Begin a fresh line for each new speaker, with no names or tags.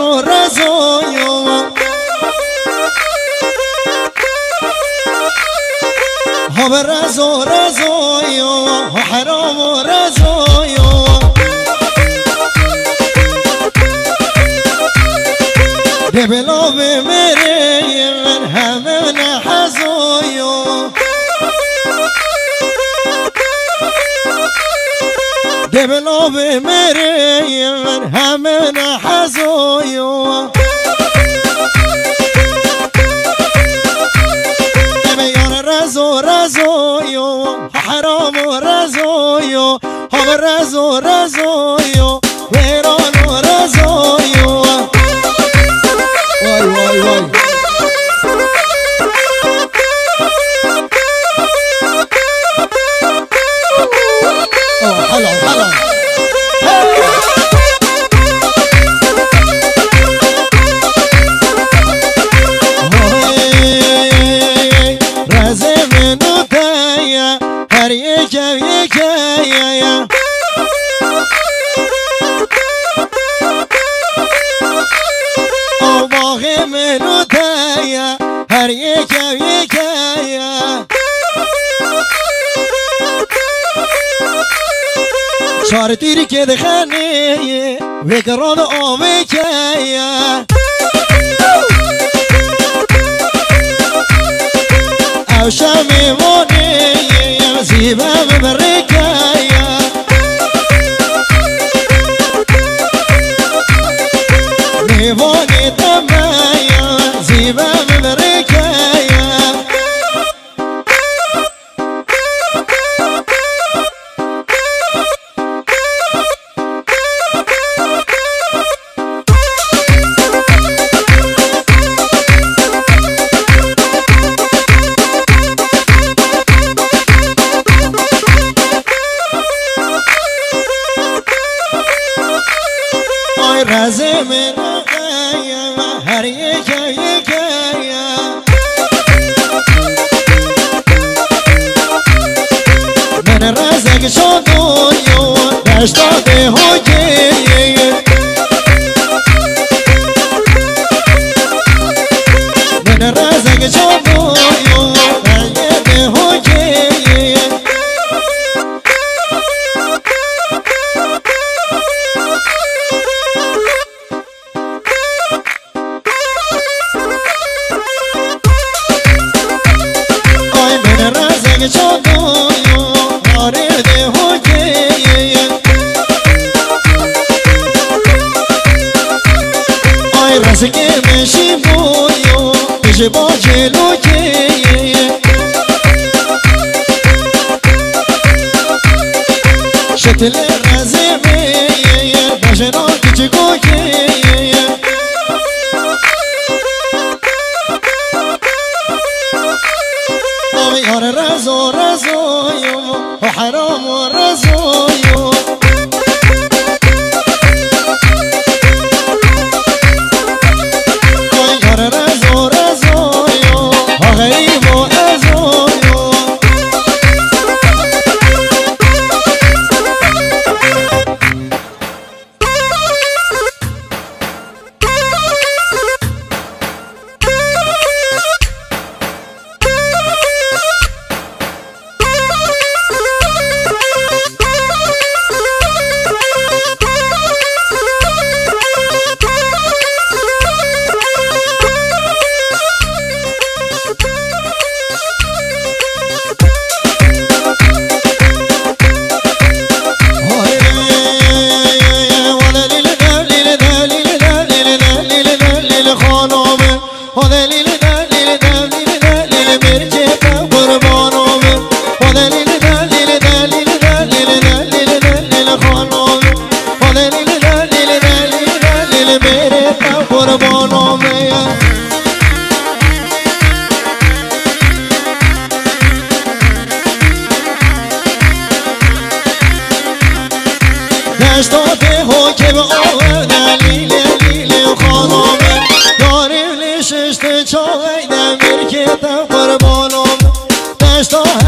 رزو رزویو ها به رزو رزویو حرام و رزویو به بلا به میره من همه نحزویو ده بلا به میره من همه نحزویو بیار رزو رزویو حرام و رزویو ها به رزو رزویو ویران و رزویو وای وای وای حلو حلو رزه منو دایا هر یکم یکایا باغ منو دایا هر یکم یکایا چار تیری که دخانه وگران آوه کیا او شمی مونه زیبا ببره کیا میوانی دمایا زیبا ببره کیا رزه من آیا هر یکم یکایا من رزه شدویو دشتاده هوگی من رزه شدویو دشتاده هوگی شدویو آرده هوگی آی رزگی مشی بویو بشه با جلوگی شتل رزه میه باشنا کچگوگی یار رزو رزویو و حرام و رزویو یار رزو رزویو و غریب و ازویو دشتاده ها که به آورده لیله لیله خانامه داریم لیششت چاوی دمیر که تا قربانم دشتاده